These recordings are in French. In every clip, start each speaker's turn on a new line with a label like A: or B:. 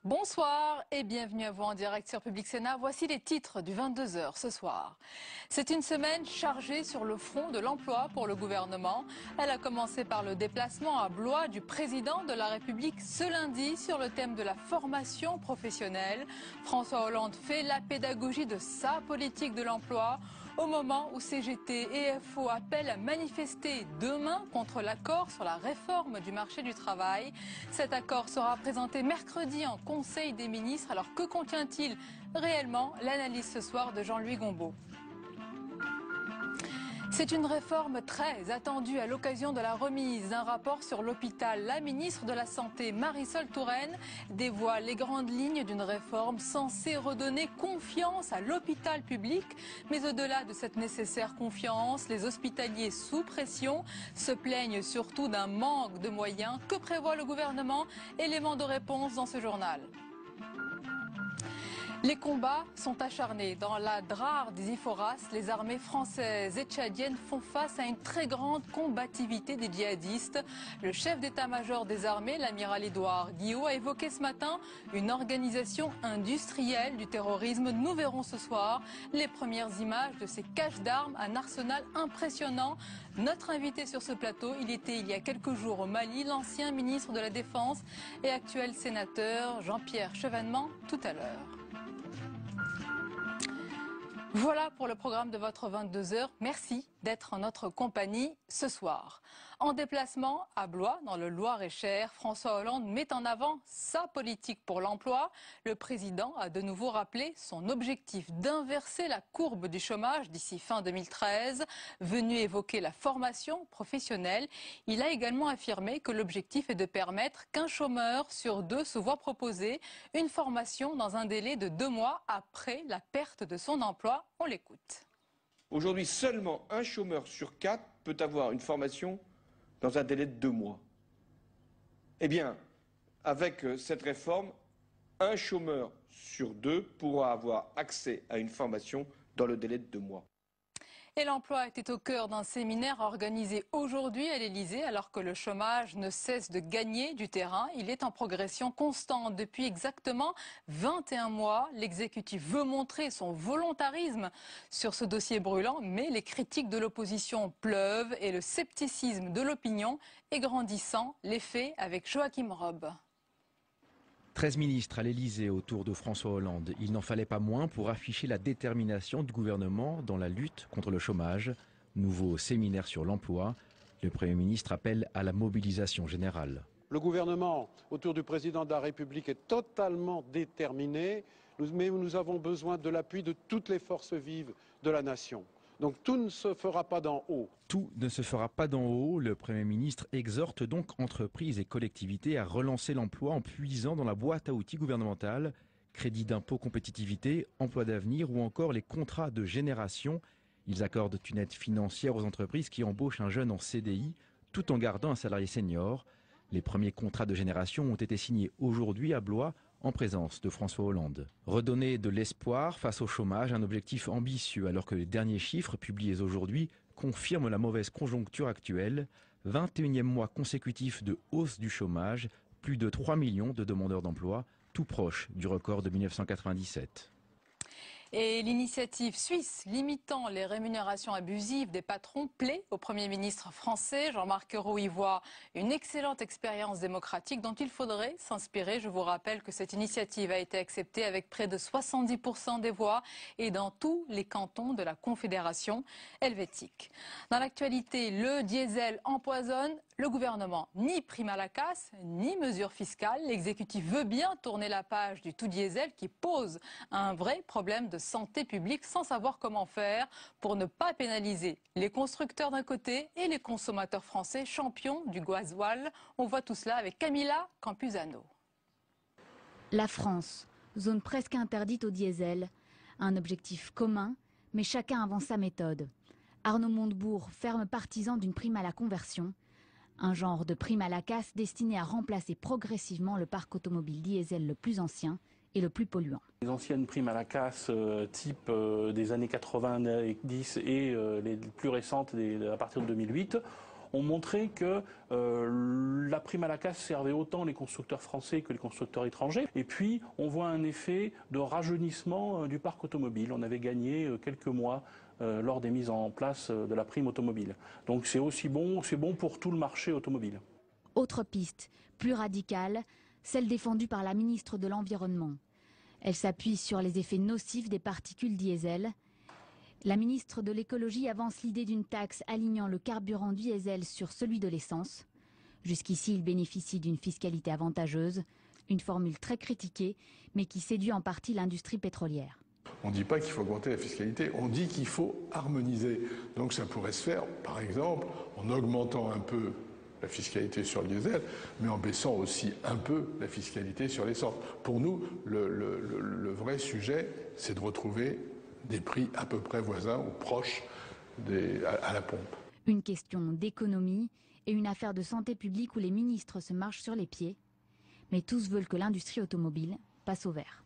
A: Bonsoir et bienvenue à vous en direct sur Public Sénat. Voici les titres du 22h ce soir. C'est une semaine chargée sur le front de l'emploi pour le gouvernement. Elle a commencé par le déplacement à Blois du président de la République ce lundi sur le thème de la formation professionnelle. François Hollande fait la pédagogie de sa politique de l'emploi au moment où CGT et FO appellent à manifester demain contre l'accord sur la réforme du marché du travail. Cet accord sera présenté mercredi en Conseil des ministres. Alors que contient-il réellement? L'analyse ce soir de Jean-Louis Gombaud. C'est une réforme très attendue à l'occasion de la remise d'un rapport sur l'hôpital. La ministre de la Santé, Marisol Touraine, dévoile les grandes lignes d'une réforme censée redonner confiance à l'hôpital public. Mais au-delà de cette nécessaire confiance, les hospitaliers sous pression se plaignent surtout d'un manque de moyens. Que prévoit le gouvernement? Élément de réponse dans ce journal. Les combats sont acharnés. Dans la Drare des Iforas, les armées françaises et tchadiennes font face à une très grande combativité des djihadistes. Le chef d'état-major des armées, l'amiral Édouard Guillot, a évoqué ce matin une organisation industrielle du terrorisme. Nous verrons ce soir les premières images de ces caches d'armes, un arsenal impressionnant. Notre invité sur ce plateau, il était il y a quelques jours au Mali, l'ancien ministre de la Défense et actuel sénateur Jean-Pierre Chevènement, tout à l'heure. Voilà pour le programme de votre 22h. Merci d'être en notre compagnie ce soir. En déplacement à Blois, dans le Loir-et-Cher, François Hollande met en avant sa politique pour l'emploi. Le président a de nouveau rappelé son objectif d'inverser la courbe du chômage d'ici fin 2013. Venu évoquer la formation professionnelle, il a également affirmé que l'objectif est de permettre qu'un chômeur sur deux se voit proposer une formation dans un délai de 2 mois après la perte de son emploi. On l'écoute.
B: Aujourd'hui, seulement un chômeur sur 4 peut avoir une formation dans un délai de 2 mois. Eh bien, avec cette réforme, un chômeur sur 2 pourra avoir accès à une formation dans le délai de 2 mois.
A: Et l'emploi était au cœur d'un séminaire organisé aujourd'hui à l'Elysée alors que le chômage ne cesse de gagner du terrain. Il est en progression constante depuis exactement 21 mois. L'exécutif veut montrer son volontarisme sur ce dossier brûlant, mais les critiques de l'opposition pleuvent et le scepticisme de l'opinion est grandissant. Les faits avec Joachim Rob.
C: 13 ministres à l'Elysée autour de François Hollande. Il n'en fallait pas moins pour afficher la détermination du gouvernement dans la lutte contre le chômage. Nouveau séminaire sur l'emploi. Le Premier ministre appelle à la mobilisation générale.
D: Le gouvernement autour du président de la République est totalement déterminé, mais nous avons besoin de l'appui de toutes les forces vives de la nation. Donc tout ne se fera pas d'en haut.
C: Tout ne se fera pas d'en haut. Le Premier ministre exhorte donc entreprises et collectivités à relancer l'emploi en puisant dans la boîte à outils gouvernementale. Crédit d'impôt compétitivité, emploi d'avenir ou encore les contrats de génération. Ils accordent une aide financière aux entreprises qui embauchent un jeune en CDI tout en gardant un salarié senior. Les premiers contrats de génération ont été signés aujourd'hui à Blois en présence de François Hollande. Redonner de l'espoir face au chômage, un objectif ambitieux alors que les derniers chiffres publiés aujourd'hui confirment la mauvaise conjoncture actuelle. 21e mois consécutif de hausse du chômage, plus de 3 millions de demandeurs d'emploi, tout proche du record de 1997.
A: Et l'initiative suisse limitant les rémunérations abusives des patrons plaît au Premier ministre français. Jean-Marc Ayrault y voit une excellente expérience démocratique dont il faudrait s'inspirer. Je vous rappelle que cette initiative a été acceptée avec près de 70% des voix et dans tous les cantons de la Confédération helvétique. Dans l'actualité, le diesel empoisonne le gouvernement. Ni prime à la casse, ni mesure fiscale. L'exécutif veut bien tourner la page du tout diesel qui pose un vrai problème de santé publique sans savoir comment faire pour ne pas pénaliser les constructeurs d'un côté et les consommateurs français champions du gasoil. On voit tout cela avec Camilla Campuzano.
E: La France, zone presque interdite au diesel. Un objectif commun, mais chacun avance sa méthode. Arnaud Montebourg, ferme partisan d'une prime à la conversion. Un genre de prime à la casse destiné à remplacer progressivement le parc automobile diesel le plus ancien est le plus polluant.
F: Les anciennes primes à la casse type des années 90 et les plus récentes à partir de 2008 ont montré que la prime à la casse servait autant les constructeurs français que les constructeurs étrangers. Et puis on voit un effet de rajeunissement du parc automobile. On avait gagné quelques mois lors des mises en place de la prime automobile. Donc c'est bon pour tout le marché automobile.
E: Autre piste, plus radicale, celle défendue par la ministre de l'Environnement. Elle s'appuie sur les effets nocifs des particules diesel. La ministre de l'écologie avance l'idée d'une taxe alignant le carburant diesel sur celui de l'essence. Jusqu'ici, il bénéficie d'une fiscalité avantageuse, une formule très critiquée, mais qui séduit en partie l'industrie pétrolière.
G: On ne dit pas qu'il faut augmenter la fiscalité, on dit qu'il faut harmoniser. Donc ça pourrait se faire, par exemple, en augmentant un peu la fiscalité sur le diesel, mais en baissant aussi un peu la fiscalité sur l'essence. Pour nous, le vrai sujet, c'est de retrouver des prix à peu près voisins ou proches à la pompe.
E: Une question d'économie et une affaire de santé publique où les ministres se marchent sur les pieds. Mais tous veulent que l'industrie automobile passe au vert.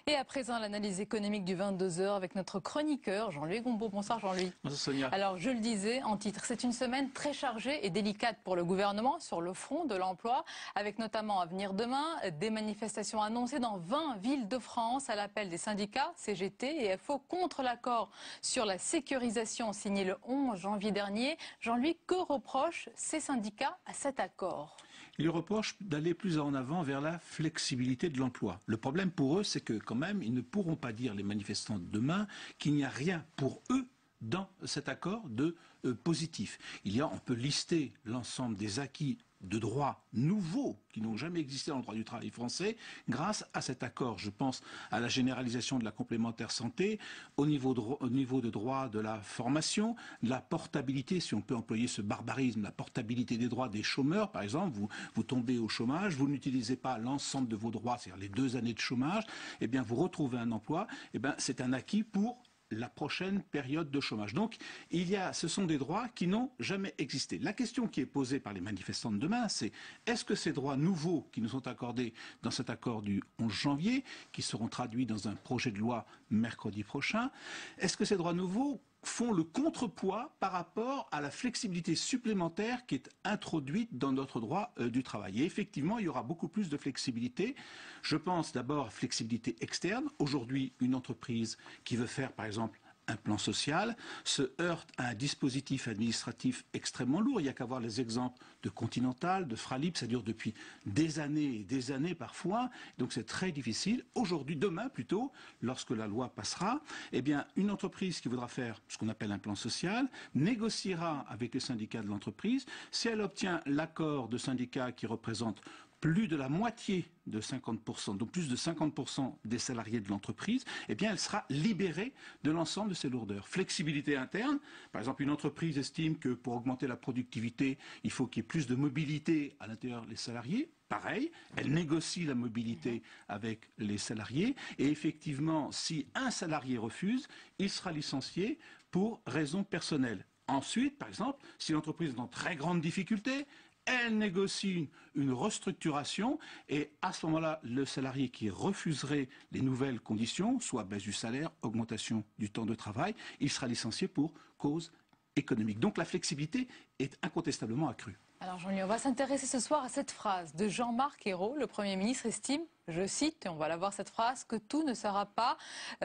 A: Et à présent, l'analyse économique du 22h avec notre chroniqueur Jean-Louis Gombaud. Bonsoir Jean-Louis.
H: Bonsoir Sonia.
A: Alors je le disais en titre, c'est une semaine très chargée et délicate pour le gouvernement sur le front de l'emploi, avec notamment Avenir Demain, des manifestations annoncées dans 20 villes de France à l'appel des syndicats CGT et FO contre l'accord sur la sécurisation signé le 11 janvier dernier. Jean-Louis, que reprochent ces syndicats à cet accord ?
H: Ils reprochent d'aller plus en avant vers la flexibilité de l'emploi. Le problème pour eux, c'est que quand même, ils ne pourront pas dire, les manifestants de demain, qu'il n'y a rien pour eux dans cet accord de positif. On peut lister l'ensemble des acquis de droits nouveaux qui n'ont jamais existé dans le droit du travail français grâce à cet accord. Je pense à la généralisation de la complémentaire santé, au niveau de droit de la formation, de la portabilité, si on peut employer ce barbarisme, la portabilité des droits des chômeurs, par exemple. Vous tombez au chômage, vous n'utilisez pas l'ensemble de vos droits, c'est-à-dire les 2 années de chômage, eh bien vous retrouvez un emploi, eh bien c'est un acquis pour la prochaine période de chômage. Donc, ce sont des droits qui n'ont jamais existé. La question qui est posée par les manifestants de demain, c'est est-ce que ces droits nouveaux qui nous sont accordés dans cet accord du 11 janvier, qui seront traduits dans un projet de loi mercredi prochain, est-ce que ces droits nouveaux font le contrepoids par rapport à la flexibilité supplémentaire qui est introduite dans notre droit du travail. Et effectivement, il y aura beaucoup plus de flexibilité. Je pense d'abord à flexibilité externe. Aujourd'hui, une entreprise qui veut faire, par exemple, un plan social se heurte à un dispositif administratif extrêmement lourd. Il n'y a qu'à voir les exemples de Continental, de Fralib, ça dure depuis des années et des années parfois, donc c'est très difficile. Aujourd'hui, demain plutôt, lorsque la loi passera, eh bien, une entreprise qui voudra faire ce qu'on appelle un plan social négociera avec les syndicats de l'entreprise. Si elle obtient l'accord de syndicats qui représentent plus de la moitié de 50%, donc plus de 50% des salariés de l'entreprise, eh bien elle sera libérée de l'ensemble de ces lourdeurs. Flexibilité interne, par exemple une entreprise estime que pour augmenter la productivité, il faut qu'il y ait plus de mobilité à l'intérieur des salariés. Pareil, elle négocie la mobilité avec les salariés et effectivement, si un salarié refuse, il sera licencié pour raison personnelle. Ensuite, par exemple, si l'entreprise est en très grande difficulté, elle négocie une restructuration et à ce moment-là, le salarié qui refuserait les nouvelles conditions, soit baisse du salaire, augmentation du temps de travail, il sera licencié pour cause économique. Donc la flexibilité est incontestablement accrue.
A: Alors Jean-Louis, on va s'intéresser ce soir à cette phrase de Jean-Marc Ayrault. Le Premier ministre estime, je cite, et on va la voir cette phrase, que tout ne sera pas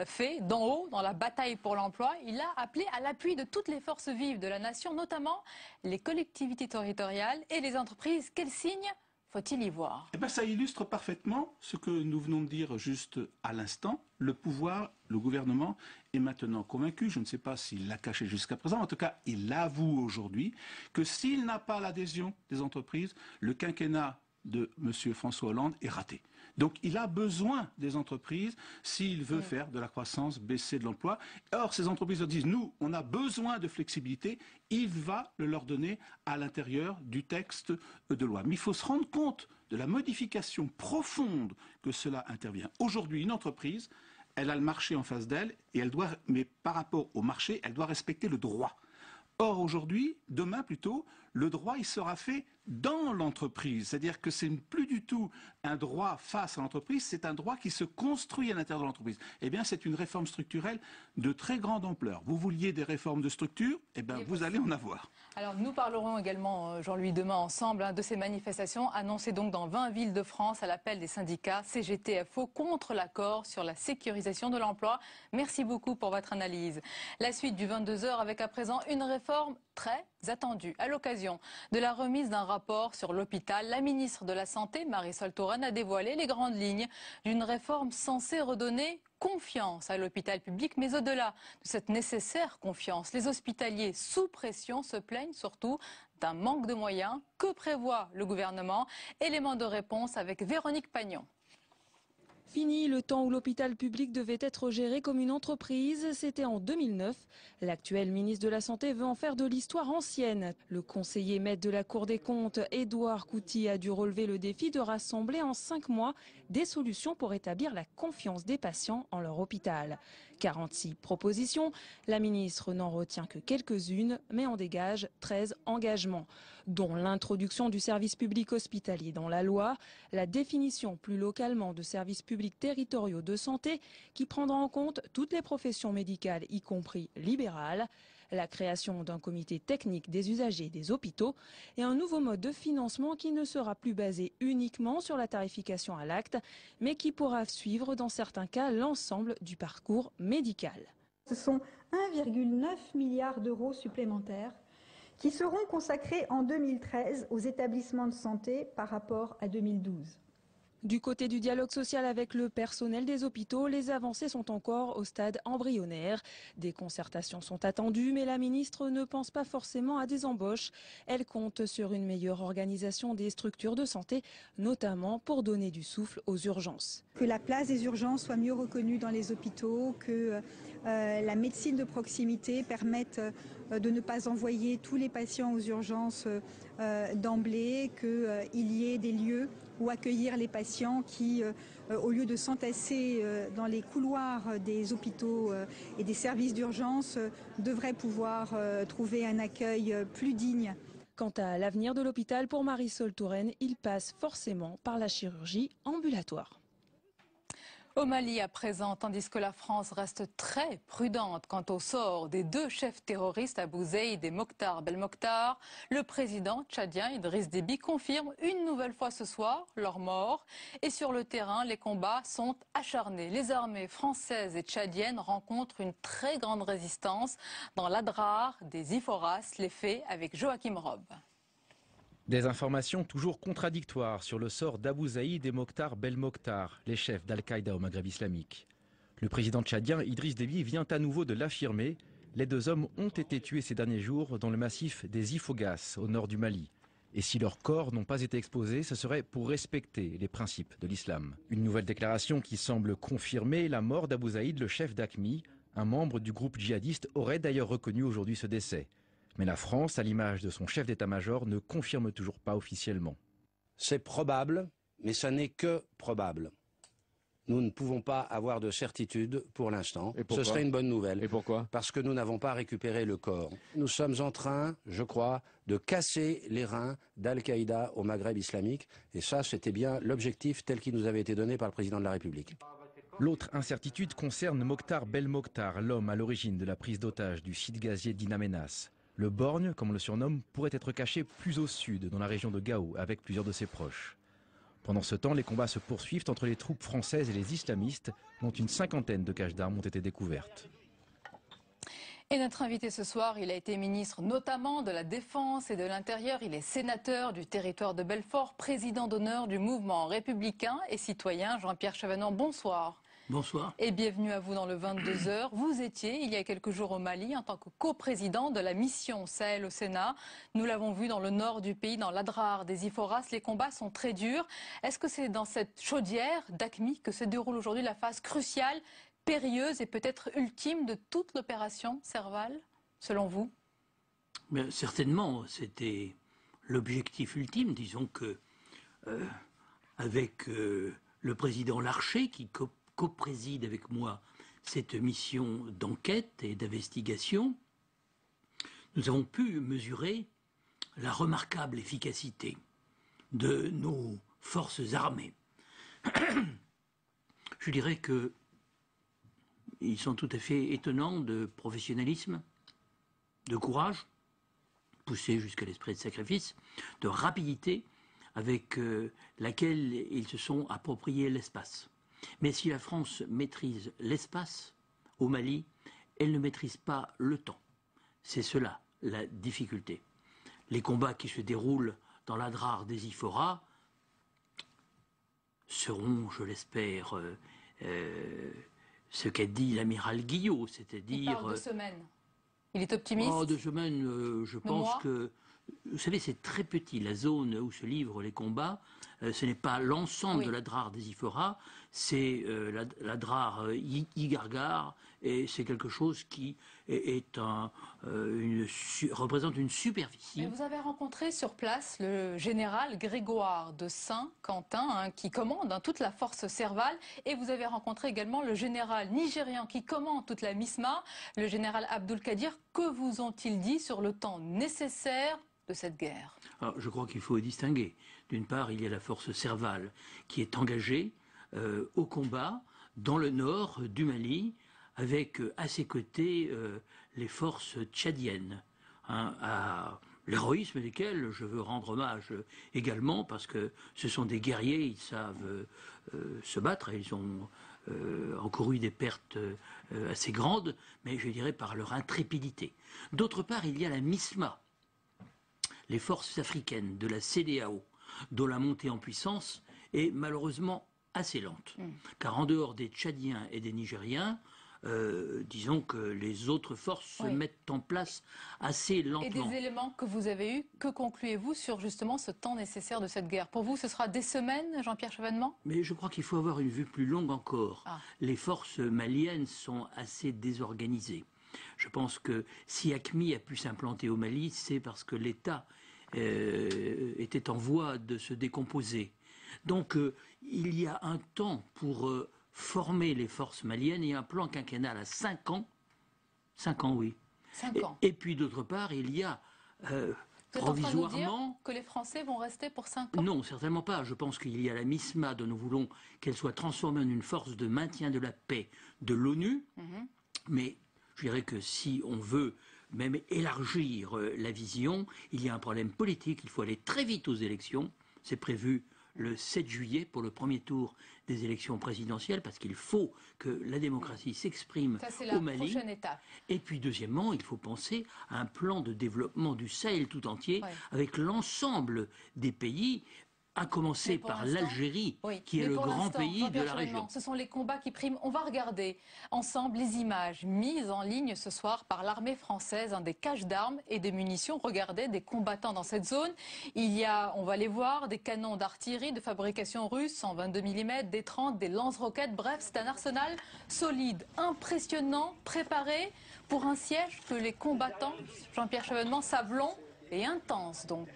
A: fait d'en haut dans la bataille pour l'emploi. Il a appelé à l'appui de toutes les forces vives de la nation, notamment les collectivités territoriales et les entreprises. Quel signe faut-il y voir ?
H: Eh bien, ça illustre parfaitement ce que nous venons de dire juste à l'instant. Le pouvoir, le gouvernement est maintenant convaincu, je ne sais pas s'il l'a caché jusqu'à présent, en tout cas, il avoue aujourd'hui que s'il n'a pas l'adhésion des entreprises, le quinquennat de M. François Hollande est raté. Donc il a besoin des entreprises s'il veut faire de la croissance, baisser de l'emploi. Or, ces entreprises leur disent, nous, on a besoin de flexibilité, il va le leur donner à l'intérieur du texte de loi. Mais il faut se rendre compte de la modification profonde que cela intervient. Aujourd'hui, une entreprise, elle a le marché en face d'elle, et elle doit, mais par rapport au marché, elle doit respecter le droit. Or, aujourd'hui, demain plutôt, le droit, il sera fait dans l'entreprise. C'est-à-dire que c'est plus du tout un droit face à l'entreprise, c'est un droit qui se construit à l'intérieur de l'entreprise. Eh bien, c'est une réforme structurelle de très grande ampleur. Vous vouliez des réformes de structure, eh bien, vous allez en avoir.
A: Alors, nous parlerons également, Jean-Louis, demain ensemble de ces manifestations annoncées donc dans 20 villes de France à l'appel des syndicats CGT-FO contre l'accord sur la sécurisation de l'emploi. Merci beaucoup pour votre analyse. La suite du 22h avec à présent une réforme très attendue. À l'occasion de la remise d'un rapport sur l'hôpital, la ministre de la Santé, Marisol Touraine, a dévoilé les grandes lignes d'une réforme censée redonner confiance à l'hôpital public. Mais au-delà de cette nécessaire confiance, les hospitaliers sous pression se plaignent surtout d'un manque de moyens. Que prévoit le gouvernement? Élément de réponse avec Véronique Pagnon.
I: Fini le temps où l'hôpital public devait être géré comme une entreprise, c'était en 2009. L'actuel ministre de la Santé veut en faire de l'histoire ancienne. Le conseiller maître de la Cour des comptes, Édouard Couty, a dû relever le défi de rassembler en 5 mois des solutions pour établir la confiance des patients en leur hôpital. 46 propositions, la ministre n'en retient que quelques-unes, mais en dégage 13 engagements, dont l'introduction du service public hospitalier dans la loi, la définition plus localement de services publics territoriaux de santé qui prendra en compte toutes les professions médicales, y compris libérales, la création d'un comité technique des usagers des hôpitaux et un nouveau mode de financement qui ne sera plus basé uniquement sur la tarification à l'acte, mais qui pourra suivre dans certains cas l'ensemble du parcours médical.
J: Ce sont 1,9 milliard d'euros supplémentaires qui seront consacrés en 2013 aux établissements de santé par rapport à 2012.
I: Du côté du dialogue social avec le personnel des hôpitaux, les avancées sont encore au stade embryonnaire. Des concertations sont attendues, mais la ministre ne pense pas forcément à des embauches. Elle compte sur une meilleure organisation des structures de santé, notamment pour donner du souffle aux urgences.
J: Que la place des urgences soit mieux reconnue dans les hôpitaux, que la médecine de proximité permette de ne pas envoyer tous les patients aux urgences d'emblée, qu'il y ait des lieux où accueillir les patients qui, au lieu de s'entasser dans les couloirs des hôpitaux et des services d'urgence, devraient pouvoir trouver un accueil plus digne.
I: Quant à l'avenir de l'hôpital, pour Marisol Touraine, il passe forcément par la chirurgie ambulatoire.
A: Au Mali à présent, tandis que la France reste très prudente quant au sort des 2 chefs terroristes Abou Zeid et Mokhtar Belmokhtar, le président tchadien Idriss Déby confirme une nouvelle fois ce soir leur mort. Et sur le terrain, les combats sont acharnés. Les armées françaises et tchadiennes rencontrent une très grande résistance dans l'Adrar des Iforas, les faits avec Joachim Rob.
C: Des informations toujours contradictoires sur le sort d'Abou Zeid et Mokhtar Belmokhtar, les chefs d'Al-Qaïda au Maghreb islamique. Le président tchadien Idriss Déby vient à nouveau de l'affirmer. Les 2 hommes ont été tués ces derniers jours dans le massif des Ifogas, au nord du Mali. Et si leurs corps n'ont pas été exposés, ce serait pour respecter les principes de l'islam. Une nouvelle déclaration qui semble confirmer la mort d'Abou Zeid, le chef d'AQMI. Un membre du groupe djihadiste aurait d'ailleurs reconnu aujourd'hui ce décès. Mais la France, à l'image de son chef d'état-major, ne confirme toujours pas officiellement.
K: C'est probable, mais ça n'est que probable. Nous ne pouvons pas avoir de certitude pour l'instant. Ce serait une bonne nouvelle.
L: Et pourquoi?
K: Parce que nous n'avons pas récupéré le corps. Nous sommes en train, je crois, de casser les reins d'Al-Qaïda au Maghreb islamique. Et ça, c'était bien l'objectif tel qu'il nous avait été donné par le président de la République.
C: L'autre incertitude concerne Mokhtar Belmokhtar, l'homme à l'origine de la prise d'otage du site gazier d'In Amenas. Le borgne, comme on le surnomme, pourrait être caché plus au sud, dans la région de Gao, avec plusieurs de ses proches. Pendant ce temps, les combats se poursuivent entre les troupes françaises et les islamistes, dont une 50aine de caches d'armes ont été découvertes.
A: Et notre invité ce soir, il a été ministre notamment de la Défense et de l'Intérieur. Il est sénateur du territoire de Belfort, président d'honneur du mouvement républicain et citoyen. Jean-Pierre Chavanon, bonsoir.
M: Bonsoir.
A: Et bienvenue à vous dans le 22h. Vous étiez, il y a quelques jours au Mali, en tant que coprésident de la mission Sahel au Sénat. Nous l'avons vu dans le nord du pays, dans l'Adrar des Iforas. Les combats sont très durs. Est-ce que c'est dans cette chaudière d'AQMI que se déroule aujourd'hui la phase cruciale, périlleuse et peut-être ultime de toute l'opération Serval, selon vous?
M: Mais certainement, c'était l'objectif ultime. Disons que, avec le président Larcher, qui co-préside avec moi cette mission d'enquête et d'investigation, nous avons pu mesurer la remarquable efficacité de nos forces armées, je dirais qu'ils sont tout à fait étonnants de professionnalisme, de courage, poussé jusqu'à l'esprit de sacrifice, de rapidité avec laquelle ils se sont appropriés l'espace. Mais si la France maîtrise l'espace au Mali, elle ne maîtrise pas le temps. C'est cela la difficulté. Les combats qui se déroulent dans l'Adrar des Ifora seront, je l'espère, ce qu'a dit l'amiral Guillot, c'est-à-dire...
A: Il parle de semaines. Il est optimiste?
M: Oh, 2 semaines, je pense que... Vous savez, c'est très petit, la zone où se livrent les combats. Ce n'est pas l'ensemble de l'Adrar des Ifora, c'est l'Adrar Igargar, et c'est quelque chose qui représente une superficie.
A: Mais vous avez rencontré sur place le général Grégoire de Saint-Quentin, qui commande toute la force Serval, et vous avez rencontré également le général nigérian qui commande toute la MISMA, le général Abdul Kadir. Que vous ont-ils dit sur le temps nécessaire de cette guerre?
M: Alors, je crois qu'il faut distinguer. D'une part, il y a la force Serval qui est engagée au combat dans le nord du Mali, avec à ses côtés les forces tchadiennes, à l'héroïsme desquels je veux rendre hommage également, parce que ce sont des guerriers, ils savent se battre, et ils ont encouru des pertes assez grandes, mais je dirais par leur intrépidité. D'autre part, il y a la MISMA, les forces africaines de la CEDEAO, dont la montée en puissance est malheureusement assez lente. Car en dehors des Tchadiens et des Nigériens, disons que les autres forces se mettent en place assez lentement.
A: Et des éléments que vous avez eus, que concluez-vous sur justement ce temps nécessaire de cette guerre? Pour vous, ce sera des semaines, Jean-Pierre Chevènement?
M: Mais je crois qu'il faut avoir une vue plus longue encore. Les forces maliennes sont assez désorganisées. Je pense que si AQMI a pu s'implanter au Mali, c'est parce que l'État était en voie de se décomposer. Donc il y a un temps pour former les forces maliennes et un plan quinquennal à 5 ans. 5 ans, oui.
A: 5 ans.
M: Et puis d'autre part, il y a provisoirement...
A: Vous êtes en train de nous dire que les Français vont rester pour 5 ans?
M: Non, certainement pas. Je pense qu'il y a la MISMA dont nous voulons qu'elle soit transformée en une force de maintien de la paix de l'ONU. Mais je dirais que si on veut même élargir la vision, il y a un problème politique. Il faut aller très vite aux élections. C'est prévu le 7 juillet pour le premier tour des élections présidentielles, parce qu'il faut que la démocratie s'exprime au Mali.
A: Ça, c'est la prochaine étape.
M: Et puis deuxièmement, il faut penser à un plan de développement du Sahel tout entier, avec l'ensemble des pays, à commencer par l'Algérie, qui est le grand pays de la région.
A: Ce sont les combats qui priment. On va regarder ensemble les images mises en ligne ce soir par l'armée française, des caches d'armes et des munitions. Regardez, des combattants dans cette zone. Il y a, on va les voir, des canons d'artillerie de fabrication russe en 22 mm, des 30, des lance-roquettes. Bref, c'est un arsenal solide, impressionnant, préparé pour un siège que les combattants, Jean-Pierre Chevènement, savent long et intense donc.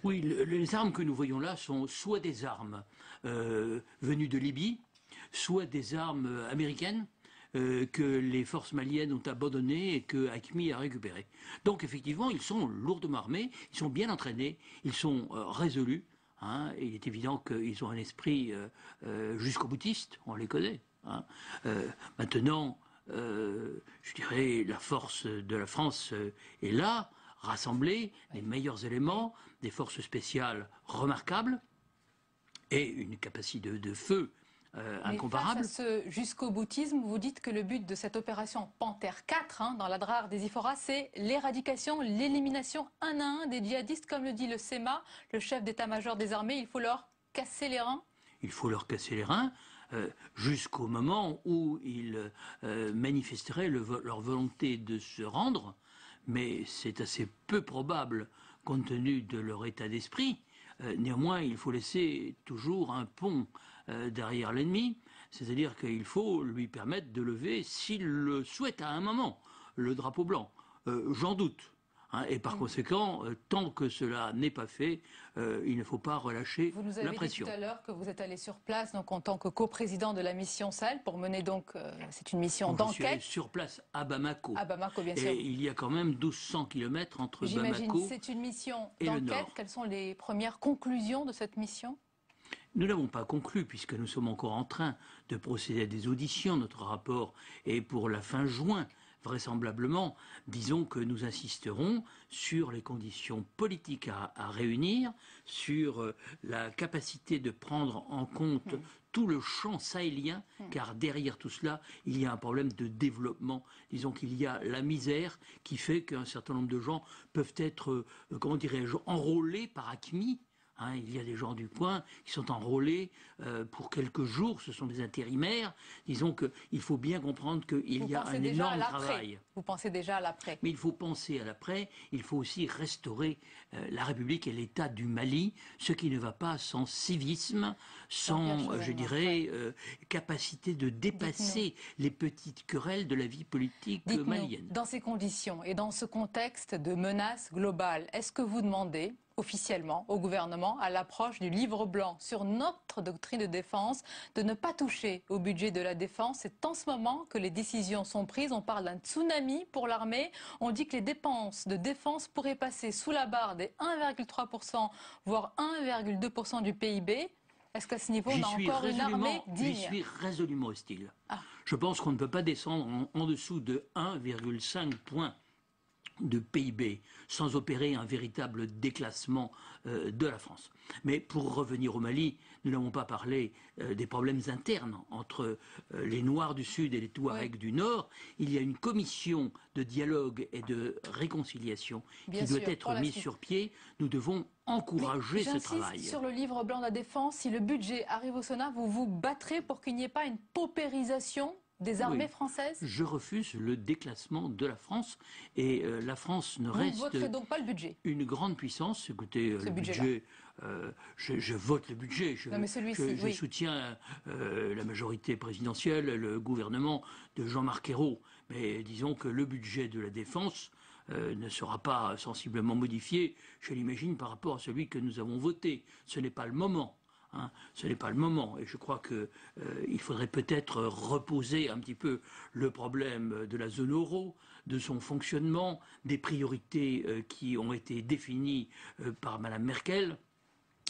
M: Oui, les armes que nous voyons là sont soit des armes venues de Libye, soit des armes américaines que les forces maliennes ont abandonnées et que AQMI a récupérées. Donc effectivement, ils sont lourdement armés, ils sont bien entraînés, ils sont résolus. Il est évident qu'ils ont un esprit jusqu'au boutiste, on les connaît. Maintenant, je dirais, la force de la France est là, rassembler les meilleurs éléments, des forces spéciales remarquables et une capacité de feu incomparable.
A: Mais face à ce jusqu'au boutisme, vous dites que le but de cette opération Panthère 4 dans l'Adrar des Ifora, c'est l'éradication, l'élimination un à un des djihadistes, comme le dit le SEMA, le chef d'état-major des armées. Il faut leur casser les reins?
M: Il faut leur casser les reins jusqu'au moment où ils manifesteraient leur volonté de se rendre. Mais c'est assez peu probable compte tenu de leur état d'esprit. Néanmoins, il faut laisser toujours un pont derrière l'ennemi, c'est-à-dire qu'il faut lui permettre de lever, s'il le souhaite à un moment, le drapeau blanc. J'en doute. Et par conséquent, tant que cela n'est pas fait, il ne faut pas relâcher la pression.
A: Vous nous avez dit tout à l'heure que vous êtes allé sur place donc, en tant que coprésident de la mission Sahel pour mener donc, c'est une mission d'enquête.
M: Je suis allé sur place à Bamako.
A: À Bamako, bien sûr.
M: Et il y a quand même 1200 km entre Bamako et le nord.
A: J'imagine, c'est une mission d'enquête. Quelles sont les premières conclusions de cette mission ?
M: Nous n'avons pas conclu puisque nous sommes encore en train de procéder à des auditions. Notre rapport est pour la fin juin. Vraisemblablement, disons que nous insisterons sur les conditions politiques à réunir, sur la capacité de prendre en compte tout le champ sahélien, car derrière tout cela, il y a un problème de développement. Disons qu'il y a la misère qui fait qu'un certain nombre de gens peuvent être, comment dirais-je, enrôlés par AQMI. Il y a des gens du coin qui sont enrôlés pour quelques jours, ce sont des intérimaires. Disons qu'il faut bien comprendre qu'il y a un énorme travail.
A: Vous pensez déjà à l'après.
M: Mais il faut penser à l'après, il faut aussi restaurer la République et l'État du Mali, ce qui ne va pas sans civisme, sans, je dirais, capacité de dépasser les petites querelles de la vie politique malienne.
A: Dans ces conditions et dans ce contexte de menace globale, est-ce que vous demandez officiellement au gouvernement, à l'approche du livre blanc sur notre doctrine de défense, de ne pas toucher au budget de la défense? C'est en ce moment que les décisions sont prises. On parle d'un tsunami pour l'armée. On dit que les dépenses de défense pourraient passer sous la barre des 1,3%, voire 1,2% du PIB. Est-ce qu'à ce niveau, on a encore une armée digne?
M: J'y suis résolument hostile. Je pense qu'on ne peut pas descendre en dessous de 1,5 point de PIB sans opérer un véritable déclassement de la France. Mais pour revenir au Mali, nous n'avons pas parlé des problèmes internes entre les Noirs du Sud et les Touaregs du Nord. Il y a une commission de dialogue et de réconciliation qui doit être mise sur pied. Nous devons encourager ce travail.
A: Sur le livre blanc de la défense, si le budget arrive au Sénat, vous vous battrez pour qu'il n'y ait pas une paupérisation des armées françaises?
M: Je refuse le déclassement de la France et la France ne reste...
A: Vous ne voterez donc pas le budget?
M: Une grande puissance. Écoutez, le budget, je vote le budget. Je soutiens la majorité présidentielle, le gouvernement de Jean-Marc Ayrault. Mais disons que le budget de la défense ne sera pas sensiblement modifié, je l'imagine, par rapport à celui que nous avons voté. Ce n'est pas le moment. Ce n'est pas le moment et je crois qu'il faudrait peut-être reposer un petit peu le problème de la zone euro, de son fonctionnement, des priorités qui ont été définies par Mme Merkel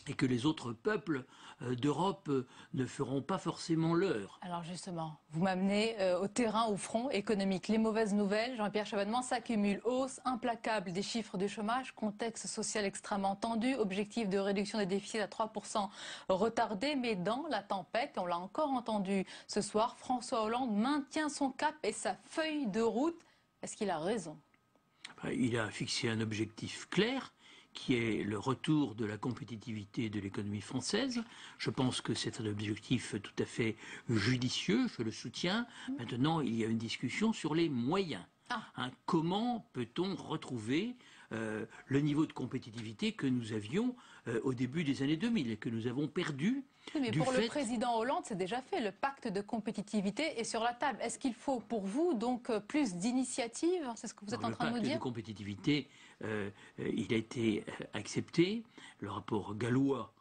M: et que les autres peuples d'Europe ne feront pas forcément leur.
A: Alors justement, vous m'amenez au terrain, au front économique. Les mauvaises nouvelles, Jean-Pierre Chevènement, s'accumulent. Hausse implacable des chiffres du chômage, contexte social extrêmement tendu, objectif de réduction des déficits à 3% retardé. Mais dans la tempête, on l'a encore entendu ce soir, François Hollande maintient son cap et sa feuille de route. Est-ce qu'il a raison?
M: Il a fixé un objectif clair, qui est le retour de la compétitivité de l'économie française. Je pense que c'est un objectif tout à fait judicieux, je le soutiens. Maintenant, il y a une discussion sur les moyens. Comment peut-on retrouver le niveau de compétitivité que nous avions au début des années 2000 et que nous avons perdu?
A: Mais pour le président Hollande, c'est déjà fait. Le pacte de compétitivité est sur la table. Est-ce qu'il faut pour vous donc plus d'initiatives? C'est ce que vous êtes en train de nous dire?
M: Le pacte de compétitivité, il a été accepté. Le rapport gallois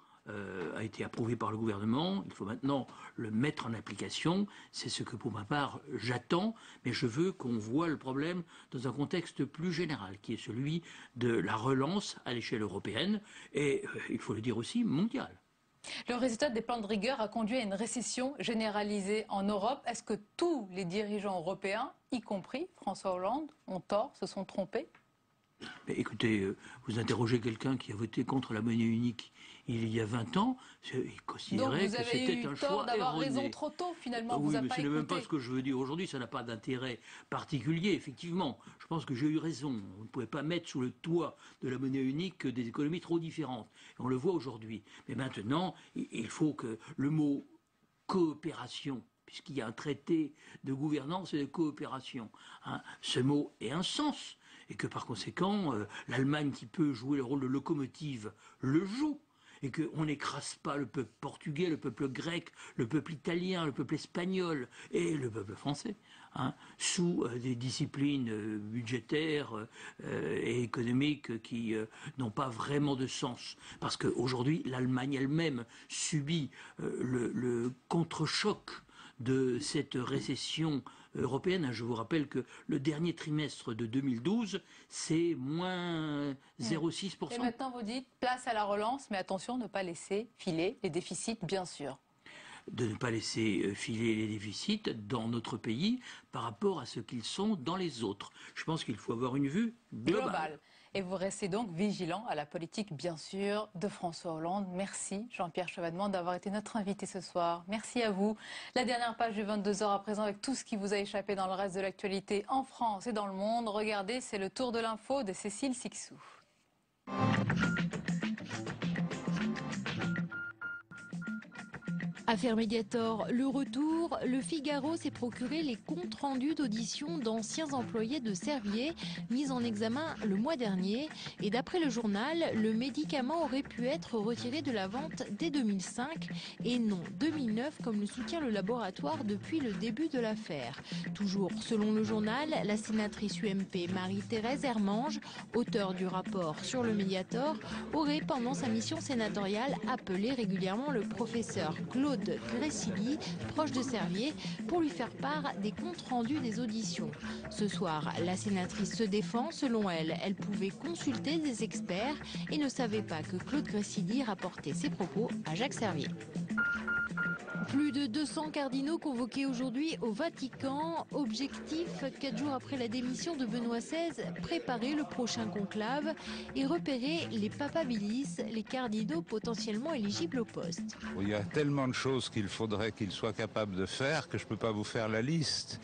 M: a été approuvé par le gouvernement. Il faut maintenant le mettre en application. C'est ce que pour ma part j'attends, mais je veux qu'on voit le problème dans un contexte plus général, qui est celui de la relance à l'échelle européenne et, il faut le dire aussi, mondiale.
A: Le résultat des plans de rigueur a conduit à une récession généralisée en Europe. Est-ce que tous les dirigeants européens, y compris François Hollande, ont tort, se sont trompés?
M: Mais écoutez, vous interrogez quelqu'un qui a voté contre la monnaie unique il y a 20 ans, il considérait que c'était un choix erroné. Donc vous avez eu tort d'avoir raison trop tôt, finalement,
A: vous
M: mais ce n'est même pas ce que je veux dire aujourd'hui, ça n'a pas d'intérêt particulier, effectivement. Je pense que j'ai eu raison. On ne pouvait pas mettre sous le toit de la monnaie unique des économies trop différentes. Et on le voit aujourd'hui. Mais maintenant, il faut que le mot coopération, puisqu'il y a un traité de gouvernance et de coopération, ce mot ait un sens. Et que par conséquent, l'Allemagne qui peut jouer le rôle de locomotive le joue. Et qu'on n'écrase pas le peuple portugais, le peuple grec, le peuple italien, le peuple espagnol et le peuple français. sous des disciplines budgétaires et économiques qui n'ont pas vraiment de sens. Parce qu'aujourd'hui, l'Allemagne elle-même subit le contre-choc de cette récession européenne. Je vous rappelle que le dernier trimestre de 2012, c'est moins 0,6%.
A: Et maintenant, vous dites place à la relance, mais attention, ne pas laisser filer les déficits, bien sûr.
M: De ne pas laisser filer les déficits dans notre pays par rapport à ce qu'ils sont dans les autres. Je pense qu'il faut avoir une vue globale.
A: Et vous restez donc vigilant à la politique, bien sûr, de François Hollande. Merci Jean-Pierre Chevènement d'avoir été notre invité ce soir. Merci à vous. La dernière page du 22h à présent avec tout ce qui vous a échappé dans le reste de l'actualité en France et dans le monde. Regardez, c'est le tour de l'info de Cécile Sixou.
L: Affaire Mediator, le retour, le Figaro s'est procuré les comptes rendus d'audition d'anciens employés de Servier mis en examen le mois dernier. Et d'après le journal, le médicament aurait pu être retiré de la vente dès 2005 et non 2009 comme le soutient le laboratoire depuis le début de l'affaire. Toujours selon le journal, la sénatrice UMP Marie-Thérèse Hermange, auteure du rapport sur le Mediator, aurait pendant sa mission sénatoriale appelé régulièrement le professeur Claude Gressili, proche de Servier, pour lui faire part des comptes rendus des auditions. Ce soir, la sénatrice se défend. Selon elle, elle pouvait consulter des experts et ne savait pas que Claude Gressili rapportait ses propos à Jacques Servier. Plus de 200 cardinaux convoqués aujourd'hui au Vatican. Objectif, 4 jours après la démission de Benoît XVI, préparer le prochain conclave et repérer les papabilis, les cardinaux potentiellement éligibles au poste.
N: Il y a tellement de choses qu'il faudrait qu'ils soient capables de faire que je ne peux pas vous faire la liste.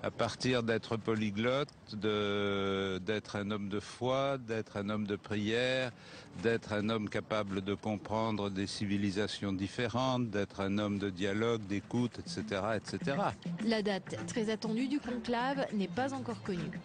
N: À partir d'être polyglotte, d'être un homme de foi, d'être un homme de prière, d'être un homme capable de comprendre des civilisations différentes, d'être un homme de dialogue, d'écoute, etc., etc.
L: La date très attendue du conclave n'est pas encore connue.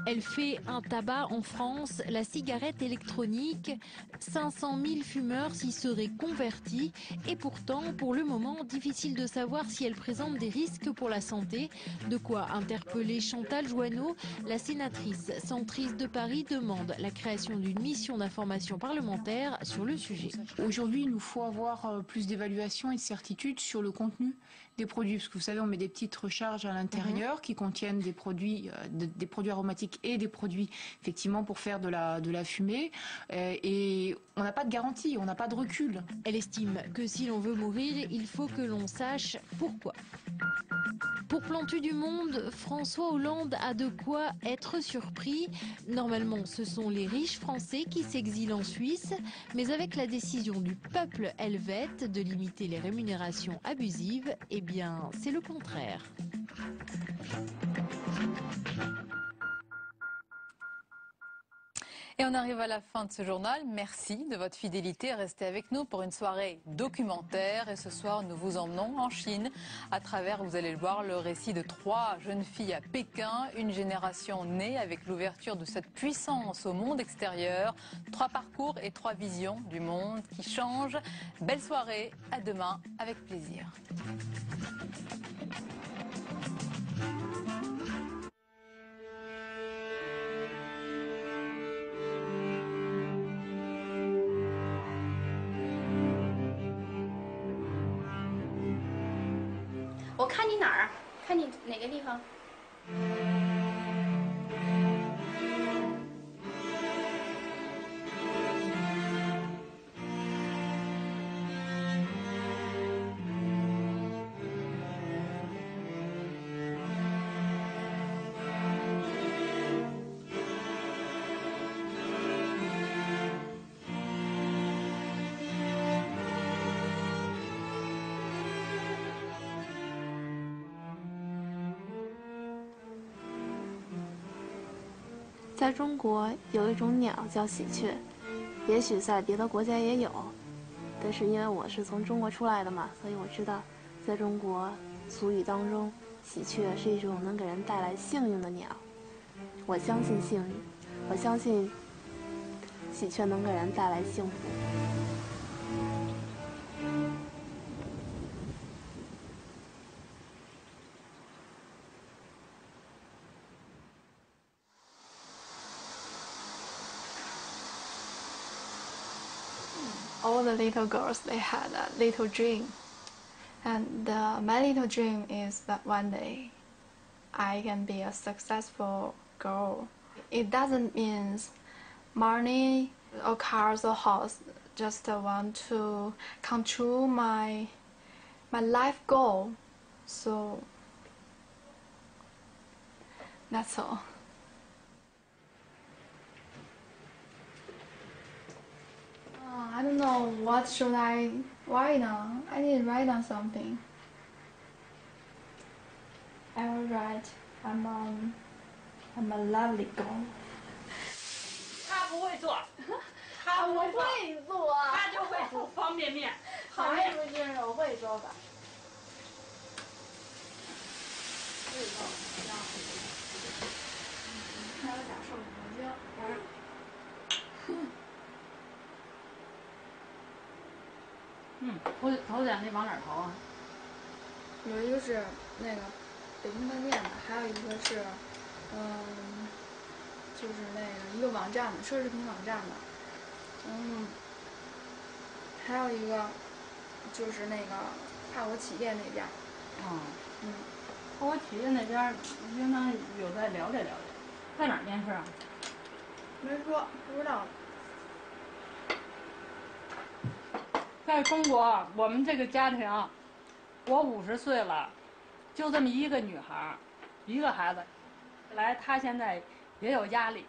L: Elle fait un tabac en France, la cigarette électronique. 500 000 fumeurs s'y seraient convertis et pourtant, pour le moment, difficile de savoir si elle présente des risques pour la santé. De quoi interpeller Chantal Jouanneau, la sénatrice centriste de Paris demande la création d'une mission d'information parlementaire sur le sujet.
O: Aujourd'hui, il nous faut avoir plus d'évaluation et de certitude sur le contenu des produits, parce que vous savez, on met des petites recharges à l'intérieur qui contiennent des produits aromatiques et des produits effectivement pour faire de la fumée, et on n'a pas de garantie, on n'a pas de recul.
L: Elle estime que si l'on veut mourir, il faut que l'on sache pourquoi. Pour Plantu du Monde, François Hollande a de quoi être surpris. Normalement, ce sont les riches Français qui s'exilent en Suisse, mais avec la décision du peuple helvète de limiter les rémunérations abusives, eh bien, c'est le contraire.
A: Et on arrive à la fin de ce journal. Merci de votre fidélité. Restez avec nous pour une soirée documentaire. Et ce soir, nous vous emmenons en Chine à travers, vous allez le voir, le récit de 3 jeunes filles à Pékin. Une génération née avec l'ouverture de cette puissance au monde extérieur. 3 parcours et 3 visions du monde qui changent. Belle soirée. À demain avec plaisir.
P: «我看你哪儿？看你哪个地方？在中国有一种鸟叫喜鹊，也许在别的国家也有，但是因为我是从中国出来的嘛，所以我知道，在中国俗语当中，喜鹊是一种能给人带来幸运的鸟。我相信幸运，我相信喜鹊能给人带来幸福。the little girls, they had a little dream. And my little dream is that one day I can be a successful girl. It doesn't mean money or cars or house. Just want to come true my life goal. So that's all. I don't know what should I write now. I need to write down something. I will write I'm a lovely girl.
Q: 他不会做，他
P: 我会做，
Q: 他就会煮方便面。
P: 好，是不是我会做吧？会做，还有点瘦骨精。
Q: 头点那往哪儿投啊？
P: 有一个是那个北京饭店的，还有一个是，就是那个一个网站的奢侈品网站的，还有一个就是那个跨国企业那边。
Q: 跨国企业那边应当有在了解了解，在哪儿面试啊？
P: 没说，不知道。
Q: 在中国，我们这个家庭，我50岁了，就这么一个女孩，一个孩子，她现在也有压力。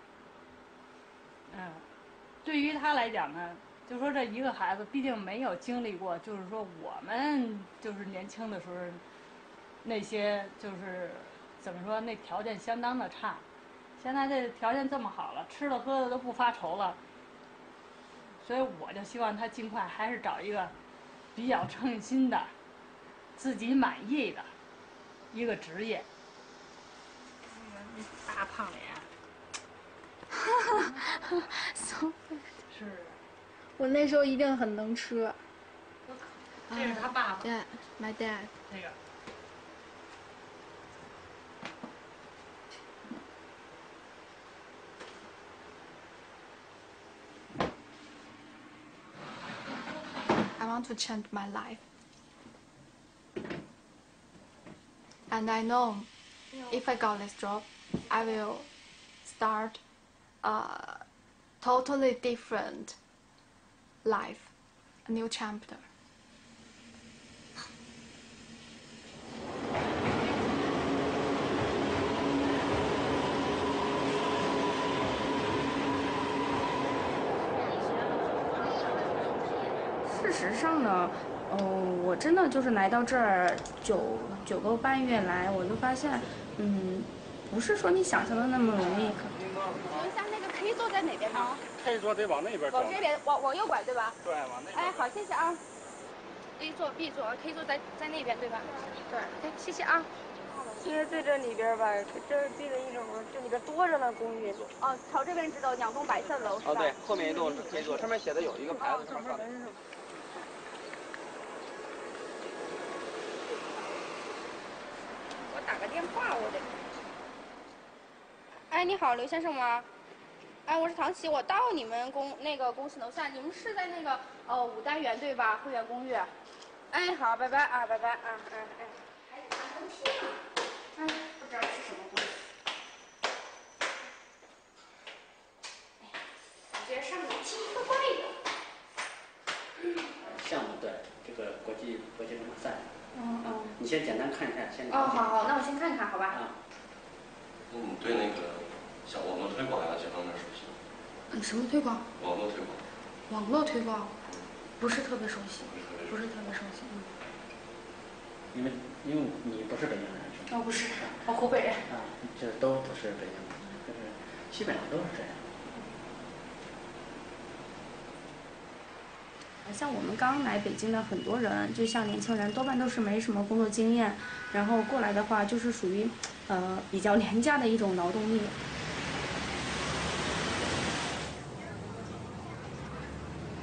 Q: 对于她来讲呢，就说这一个孩子，毕竟没有经历过，就是说我们就是年轻的时候，那些就是怎么说，那条件相当的差。现在这条件这么好了，吃的喝的都不发愁了。所以我就希望他尽快还是找一个比较称心的、自己满意的一个职业。大胖脸。是。
P: 我那时候一定很能吃。
Q: 这是他爸爸。
P: Dad, my dad.
Q: 那个。
P: I want to change my life. And I know if I got this job, I will start a totally different life, a new chapter.
R: 事实上呢，我真的就是来到这儿九个半月来，我就发现，不是说你想象的那么容易。
S: 请问一下，那个可以坐在哪边吗？
F: 可以坐得往那边走。
S: 往这边，往右拐对吧？
F: 对，往那边。
S: 哎，好，谢谢啊。A 座、B 座，可以坐在那边对吧？对。哎，谢谢啊。
T: 其实对这里边吧，这逼人一种，这里边多着呢公寓。
S: 哦，朝这边知道2栋白色的楼是吧？
U: 哦，对，后面一栋是可以坐，上面写的有一个牌子，上面挂的。
S: 我打个电话，我得。哎，你好，刘先生吗？哎，我是唐琪，我到你们公司楼下，你们是在那个5单元对吧？会员公寓。哎，好，拜拜啊，拜拜啊，还得看东西呢。哎，不知道是什么东西。哎，我觉得上楼梯怪怪的。
V: 项目对这个国际文化赛。你先简单看一下，先。
S: 好，那我先看看，好吧。
W: 那你对那个像网络推广呀这方面熟悉吗？
S: 什么推广？
W: 网络推广。
S: 网络推广，不是特别熟悉，不是特别熟悉。
V: 因为你不是北京人是吗？
S: 不是，我湖北人。
V: 这都不是北京人，就是基本上都是这样。
R: 像我们刚来北京的很多人，就像年轻人，多半都是没什么工作经验，然后过来的话，就是属于比较廉价的一种劳动力。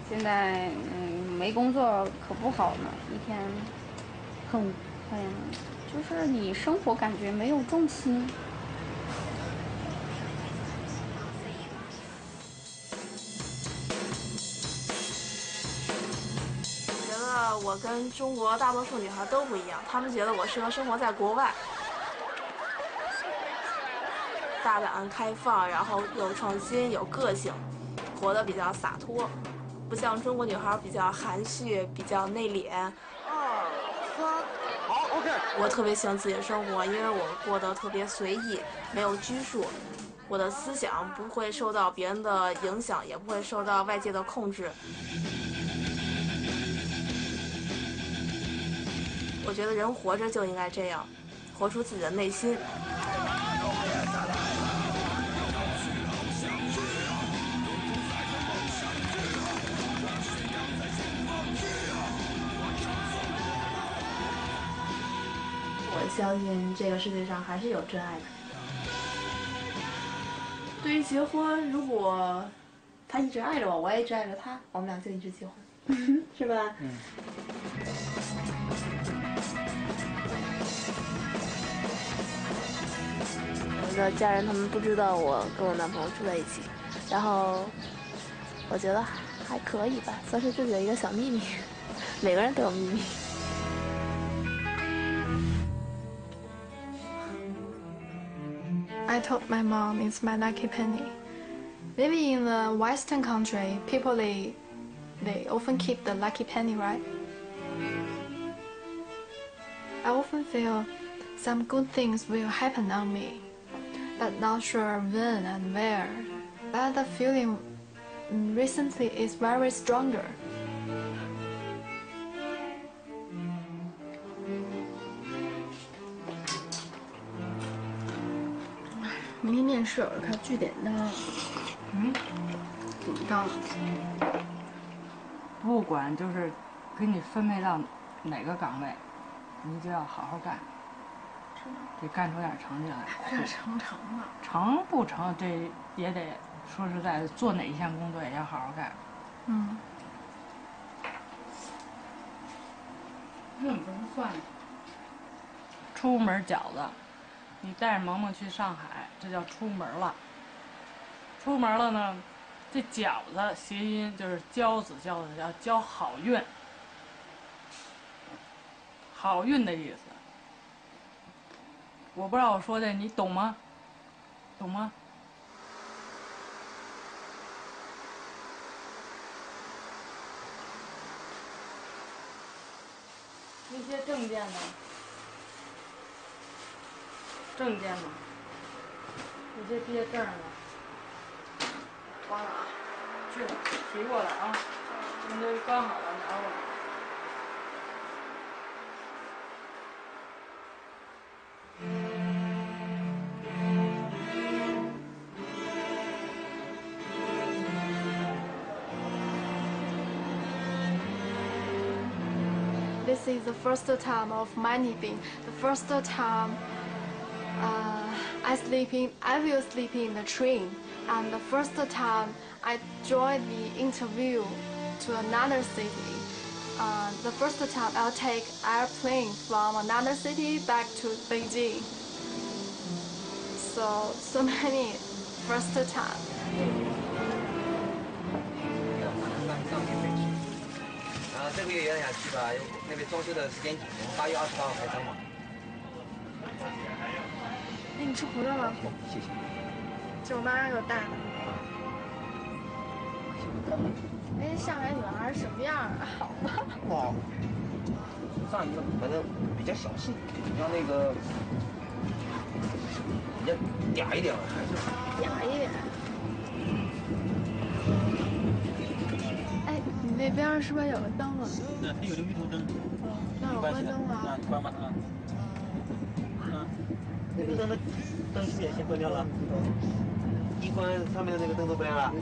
S: 现在没工作可不好呢，一天很，就是你生活感觉没有重心。
P: 得我跟中国大多数女孩都不一样，她们觉得我适合生活在国外，大胆开放，然后有创新、有个性，活得比较洒脱，不像中国女孩比较含蓄、比较内敛。2、3，好 ，OK。我特别喜欢自己的生活，因为我过得特别随意，没有拘束。我的思想不会受到别人的影响，也不会受到外界的控制。我觉得人活着就应该这样，活出自己的内心。
B: 我相信这个世界上还是有真爱的。对于结婚，如果他一直爱着我，我也一直爱着他，我们俩就一直结婚，是吧？
P: 我的家人他们不知道我跟我男朋友住在一起，然后我觉得还可以吧，算是自己的一个小秘密。每个人都有秘密。
B: I told my mom it's my lucky penny. Maybe in the Western country, people they often keep the lucky penny, right? I often feel some good things will happen on me, but not sure when and where. But the feeling recently is very stronger. 明天面试，我看据点到，怎么到了？
Q: 不管就是给你分配到哪个岗位，你就要好好干，得干出点成绩来。
B: 这成了。
Q: 成不成，这也得说实在的，做哪一项工作也要好好干。这怎么不算呢？出门饺子，你带着萌萌去上海，这叫出门了。出门了呢，这饺子谐音就是交子，叫交好运，好运的意思。我不知道我说的你懂吗？懂吗？那些证件呢？证件呢？那些毕业证呢？
B: 忘了啊，
Q: 去了，提过来啊，你这刚好了，拿过来。
B: This is the first time of my living. The first time I will sleep in the train. And the first time I joined the interview to another city. The first time I'll take airplane from another city back to Beijing. So many first time.
U: 这个月有点想去吧，那边装修的时间紧，8月28号才装嘛。
B: 哎，你吃葡萄了？
U: 谢谢。
B: 这我妈给我带的。哎，上海女孩什么样啊？好吗？
U: 不好。上一个反正比较小气，要那个比较嗲一点，还是
B: 嗲一点。哎，你那边是不是有个灯啊？
U: 对，它有个鱼头灯。
B: 那我关灯了。
U: 那你关吧啊。那个灯的灯是不是也先关掉了？一关上面的那个灯都不亮了。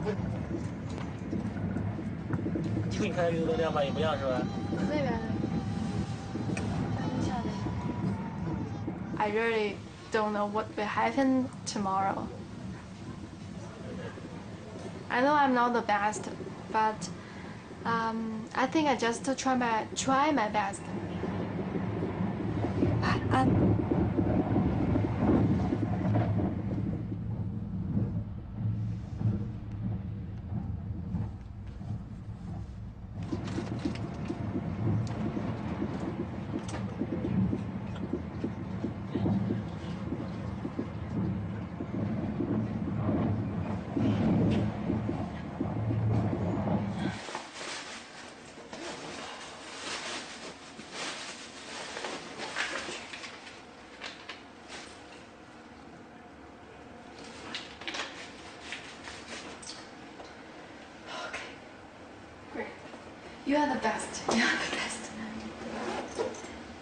U: 就你看鱼头灯亮吧，也不亮是吧？
B: 那边呢？ I really don't know what will happen tomorrow. I know I'm not the best, but I think I just try my best. You are the best. You are the best.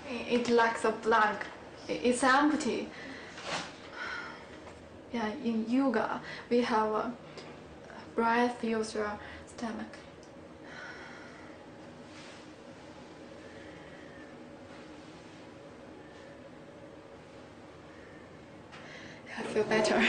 B: It lacks a blank. It's empty. Yeah, in yoga, we have a breath fills your stomach. I feel better.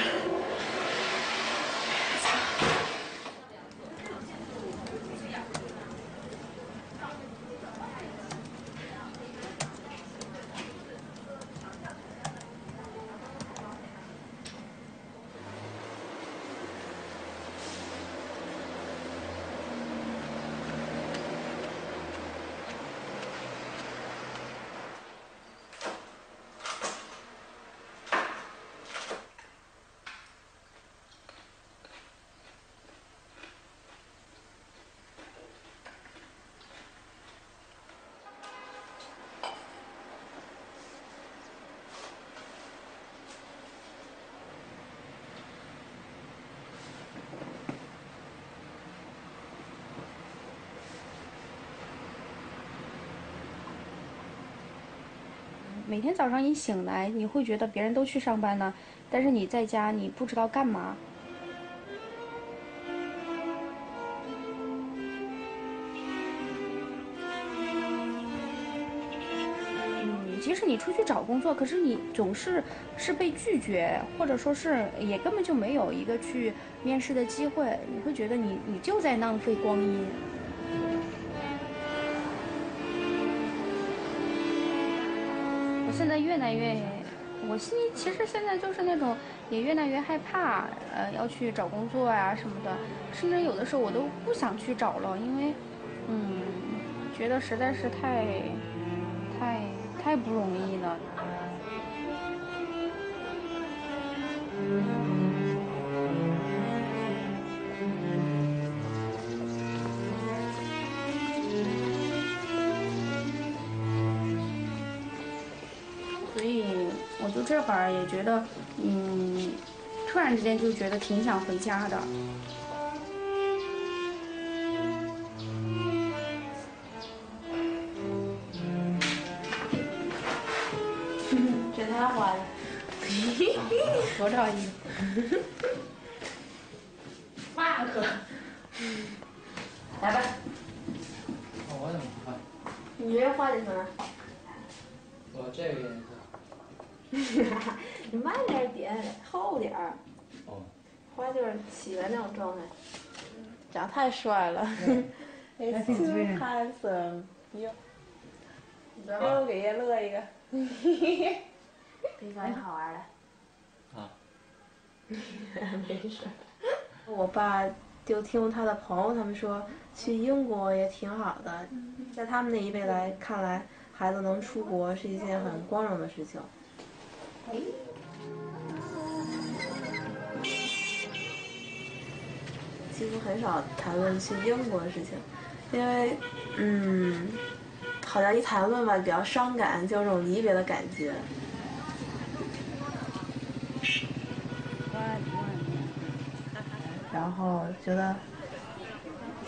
R: 每天早上一醒来，你会觉得别人都去上班呢，但是你在家你不知道干嘛。即使你出去找工作，可是你总是被拒绝，或者说是也根本就没有一个去面试的机会，你会觉得你就在浪费光阴。我现在越来越，我心里其实现在就是那种也越来越害怕，要去找工作呀什么的，甚至有的时候我都不想去找了，因为，觉得实在是太不容易了。所以我就这会儿也觉得，突然之间就觉得挺想回家的。
P: 这太坏了，
R: 多少亿？
P: 那可，来吧。
D: 我怎么画？
P: 你这画的什么？
D: 我这个颜色。
P: 你慢点点，厚点儿。
D: 哦。
P: 花就是起来那种状态。长太帅了。It's too handsome。哟。又给叶乐一个。这个好玩的。啊。没事。我爸就听他的朋友他们说，去英国也挺好的，在他们那一辈来看来，孩子能出国是一件很光荣的事情。几乎很少谈论去英国的事情，因为好像一谈论吧比较伤感，就有种离别的感觉。然后觉得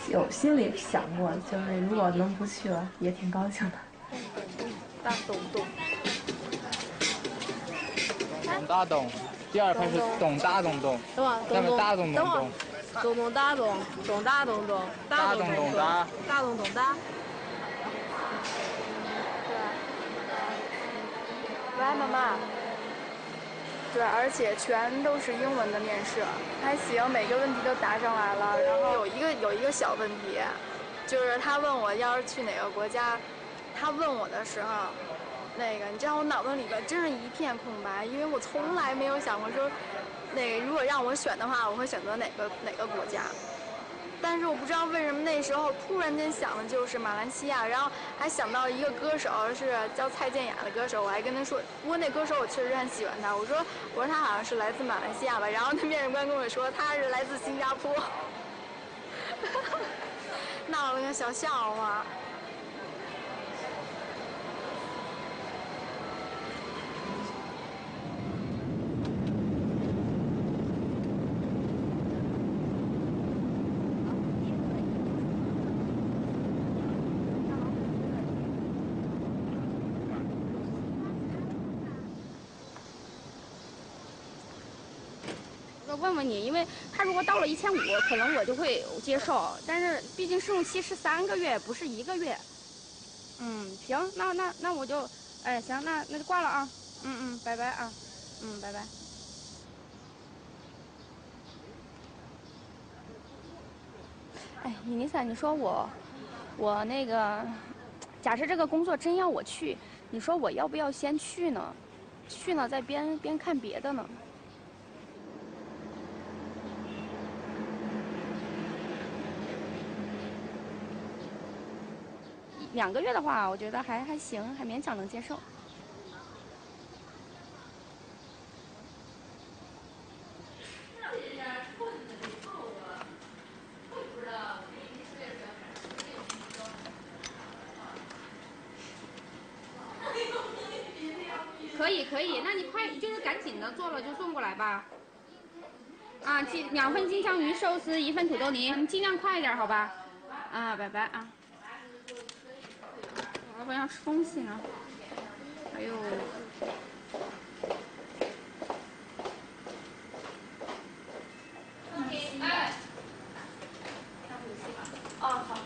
P: 有心里想过，就是如果能不去了，也挺高兴的。大懂懂。
D: 懂大懂，第二排是懂大懂懂，下面大懂懂懂。
P: 懂懂大懂，懂大懂懂，
D: 大懂懂大，
P: 大懂懂大。
E: 喂，妈妈。对，而且全都是英文的面试，还行，每个问题都答上来了。然后有一个小问题，就是他问我要是去哪个国家，他问我的时候，你知道我脑子里边真是一片空白，因为我从来没有想过说，如果让我选的话，我会选择哪个国家。但是我不知道为什么那时候突然间想的就是马来西亚，然后还想到一个歌手是叫蔡健雅的歌手，我还跟他说，不过那歌手我确实很喜欢他，我说他好像是来自马来西亚吧，然后那面试官跟我说他是来自新加坡，闹了个小笑话。
S: 说问问你，因为他如果到了1500，可能我就会接受，但是毕竟试用期是3个月，不是1个月。行，那我就，哎，行，那就挂了啊。拜拜啊。拜拜。哎，伊妮莎，你说我那个，假设这个工作真要我去，你说我要不要先去呢？去呢，再边看别的呢。2个月的话，我觉得还行，还勉强能接受。可以，那你快就是赶紧的做了就送过来吧。啊，2份金枪鱼寿司，1份土豆泥，你尽量快一点，好吧？啊，拜拜啊。我老板要吃东西呢。还有。哎。哦，好。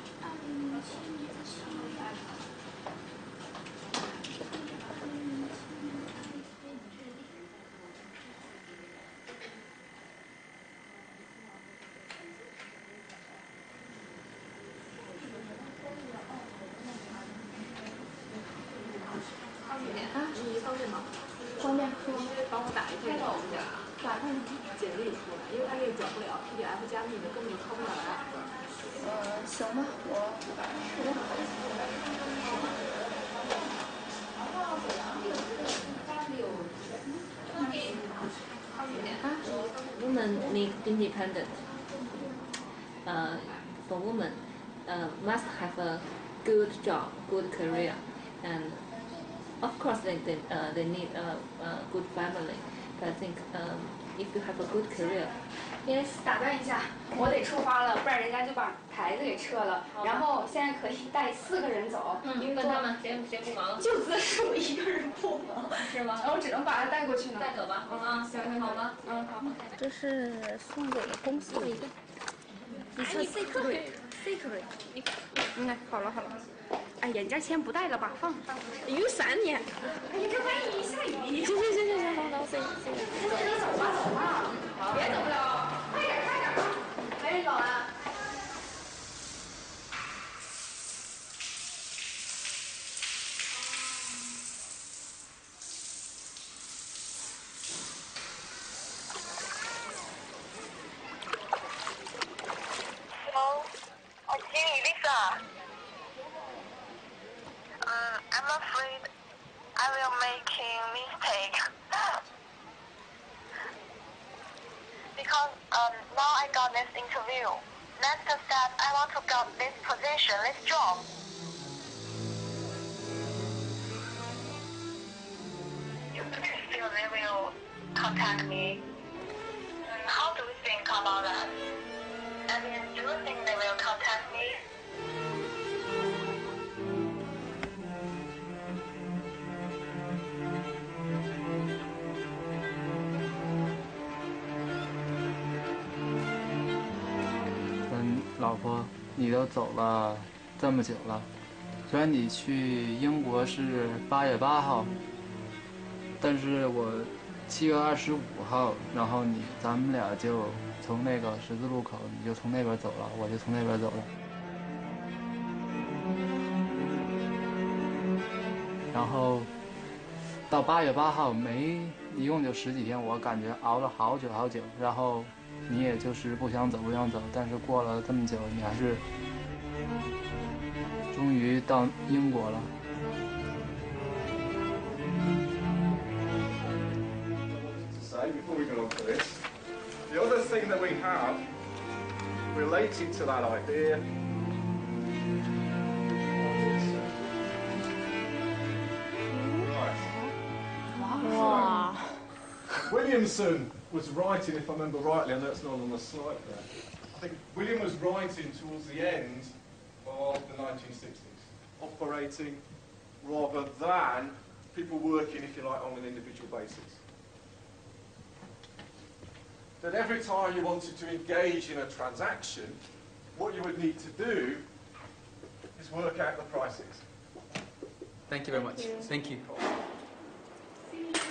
S: 方便说，帮我打一下我们家，打开简历出来，因为他那个转不了 PDF 加密的，根本就拷不下来。行吧，Women
G: need independent. For women, must have a good job, good career, and of course they need a good family. But I think if you have a good career.
S: Yes， 打断一下，我得出发了，不然人家就把牌子给撤了。然后现在可以带4个人走，因为
G: 跟他们谁不忙？
S: 就只是我1个人不忙，
G: 是吗？
S: 然后只能把他带过去呢。
G: 带走吧。行，好吗？
S: 好。这是送给公司的一个。secret。好了。哎呀，你这钱不带了吧？放。雨伞你。哎呀，这万一下雨。行，走，走吧。别走了，快点，没人走啊。
H: I'm afraid I will make a mistake because now I got this interview. Next step, I want to get this position, this job. You feel they will contact me? How do you think about that? I mean, do you think they will contact me?
J: 老婆，你都走了这么久了，虽然你去英国是8月8号，但是我7月25号，然后咱们俩就从那个十字路口，你就从那边走了，我就从那边走了。然后到8月8号一共就10几天，我感觉熬了好久，然后。你也就是不想走，但是过了这么久，你还是终于到英国了。
X: Before we go on to this, the other thing that we have related to that idea
S: Wow.
X: Williamson was writing, if I remember rightly, I know it's not on the slide there, I think William was writing towards the end of the 1960s, operating rather than people working, if you like, on an individual basis. that every time you wanted to engage in a transaction, what you would need to do is work out the prices.
C: Thank you very much. Thank you.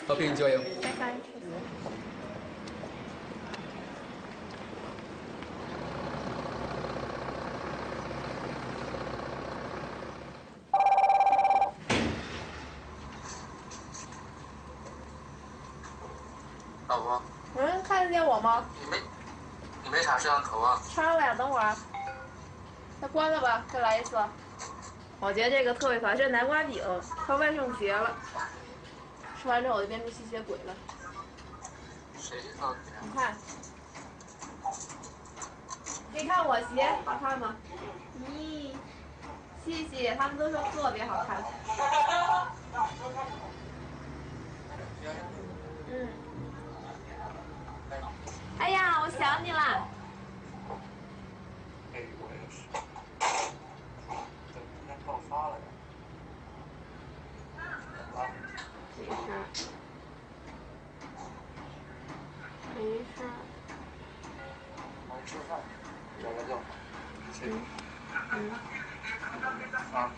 C: Hope you enjoy it.
B: Bye-bye.
J: 老婆，
E: 看得见我吗？
J: 你没插摄像头啊？
E: 插了呀，等会儿。那关了吧，再来一次。我觉得这个特别可爱，这是南瓜饼，快万圣节了。吃完之后我就变成吸血鬼了。
J: 谁造的？
E: 你看，你看我鞋好看吗？咦，谢谢，他们都说特别好看。嗯。哎呀，我想你了。
J: 哎，我也是。等明天爆发了呀。
B: 没事。
J: 来吃饭，找个地方。啊。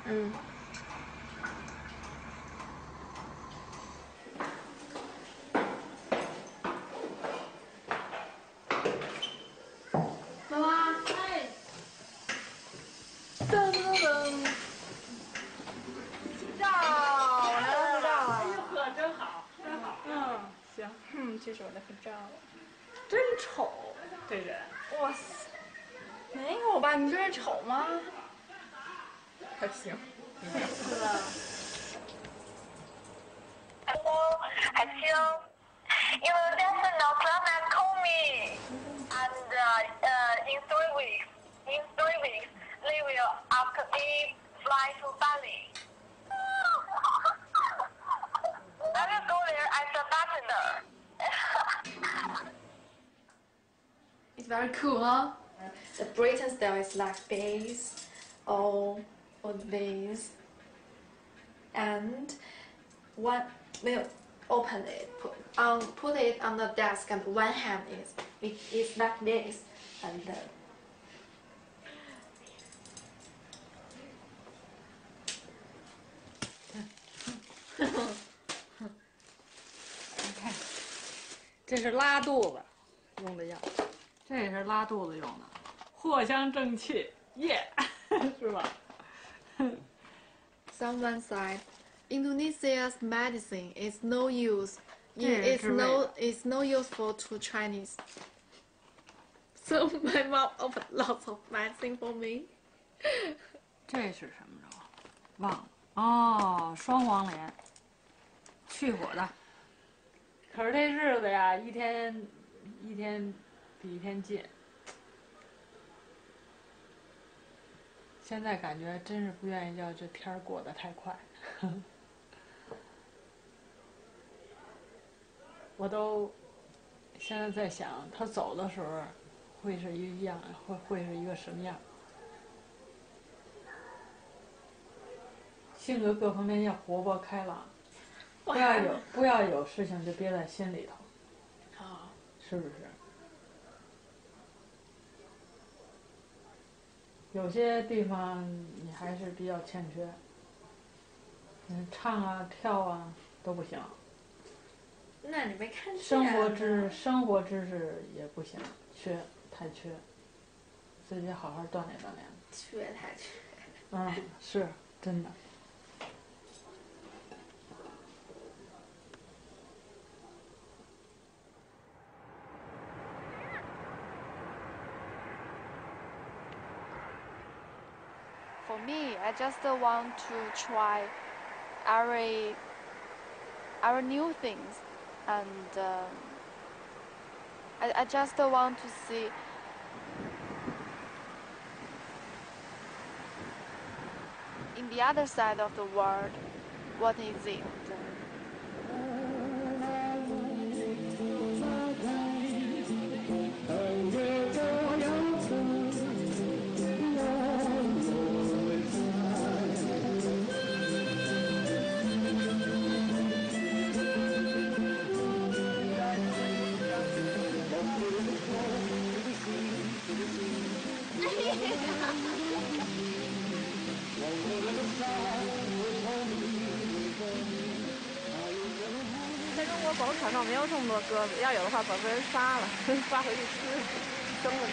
B: 嗯。
E: 妈妈，哎，噔噔噔，照，我来了，照啊！
Q: 哎呦呵，真好，真好。嗯，行，
E: 这是我的合照。
Q: 真丑，这人。
E: 哇塞，没有吧？你觉得丑吗？
Q: 还行。
E: 是吧
H: ？Hello， 还行。You know, there's no classmate call me, and in 3 weeks, they will after me fly to Bali. I will go there as a bartender.
B: It's very cool, huh? The Britain style is like this, or this, and one will open it, put it on the desk, and one hand is like this, and
Q: 你看，这是拉肚子用的药，这也是拉肚子用的，藿香正气，耶，是吧？
B: Someone said, Indonesia's medicine is no use. It's no useful to Chinese. So my mom opened lots of medicine for me.
Q: 这是什么着？忘了哦，双黄连，去火的。可是这日子呀，一天比一天近。现在感觉真是不愿意叫这天儿过得太快。我都现在在想，他走的时候会是一样，会是一个什么样？性格各方面要活泼开朗，不要有事情就憋在心里头。啊，是不是？有些地方你还是比较欠缺，唱啊跳啊都不行。
B: 那你没看见？
Q: 生活知识也不行，太缺，自己好好锻炼锻炼。
B: 太缺。
Q: 嗯，是真的。
B: For me, I just want to try every new things, and I just want to see in the other side of the world what is it.
P: 广场上没有这么多鸽子，要有的话，早被人杀了，抓回去吃，蒸了吃。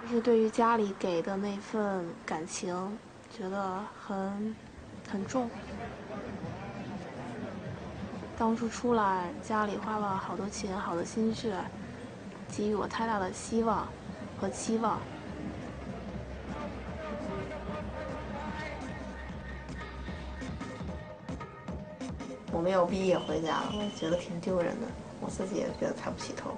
P: 就是对于家里给的那份感情，觉得很重。当初出来，家里花了好多钱、好多心血，给予我太大的希望和期望。我没有毕业回家了，我觉得挺丢人的，我自己也觉得抬不起头。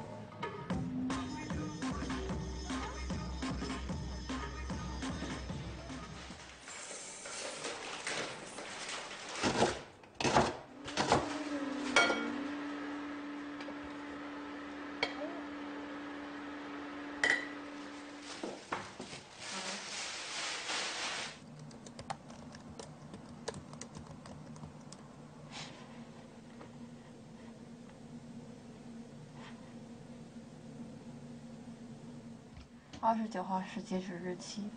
P: 29号是截止日期，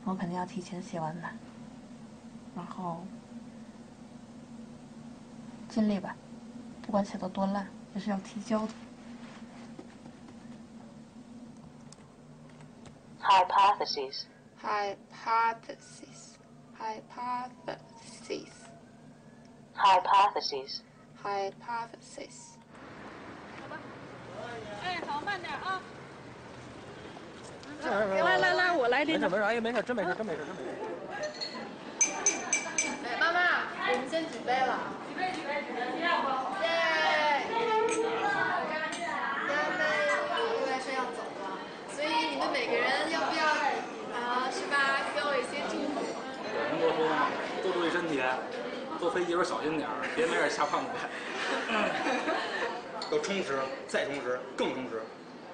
P: 我肯定要提前写完它，然后尽力吧，不管写得多烂，也是要提交的。
I: Hypotheses.
B: Hypothesis. Hypothesis.
I: Hypotheses.
B: Hypothesis.
Q: 哎，好，慢点啊。
U: 来，
Q: 我来领。
U: 没事，哎，没事，真没事。
E: 哎，妈妈，我们先举杯了。
Q: 举杯，第二个。
E: 耶！他们因为说要走了，所以你们每个人要不要是吧，给我一些祝福？
U: 能多说吗？多注意身体，坐飞机时候小心点儿，别没事瞎胖过来。要充实，再充实，更充实。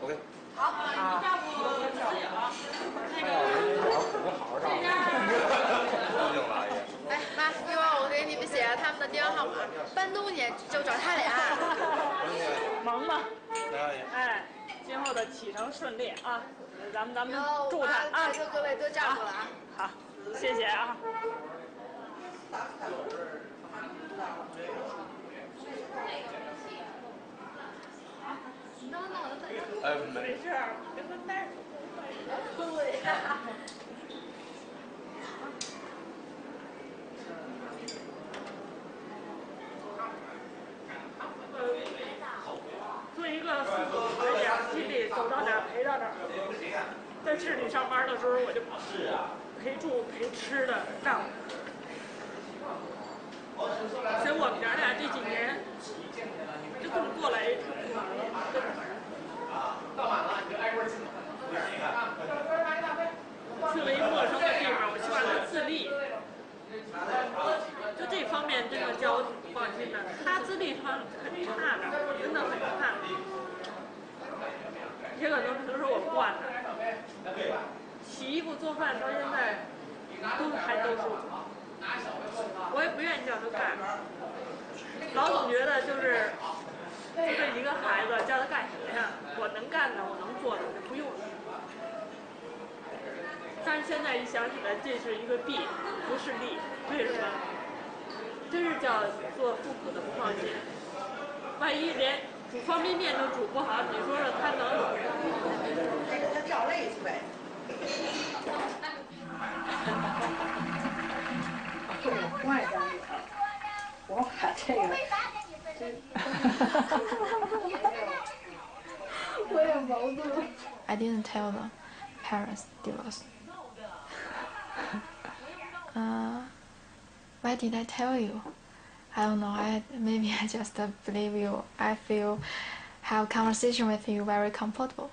U: OK。
Q: 好，你照顾自己啊。那个，
E: 哎，妈，一会儿我给你们写他们的电话号码，搬东西就找他俩。
Q: 忙吧。哎，今后的启程顺利啊！咱们祝他啊！
E: 拜托各位多照顾了啊！
Q: 好，谢谢啊。没事，跟他待着。对。做一个父母来讲，心里走到哪儿陪到哪儿。在市里上班的时候，我就陪住陪吃的丈夫。所以我们娘俩这几年就这么过来也挺不容易。到晚了，你就挨个进。去了一陌生的地方，我希望他自立。就这方面真的叫我挺不放心的。他自立很差的，真的很差。也可能平时我惯他，洗衣服做饭到现在还都是我也不愿意叫他干，老总觉得就是这一个孩子叫他干什么呀？我能干的，我能做的，就不用。但是现在一想起来，这是一个弊，不是利。为什么？真是叫做父母的不放心。万一连煮方便面都煮不好，你说说他能？
T: 他叫累死呗。我也这样，我把这个。我也矛盾。
B: I didn't tell the parents divorce. Why did I tell you? I don't know. Maybe I just believe you. I feel have conversation with you very comfortable.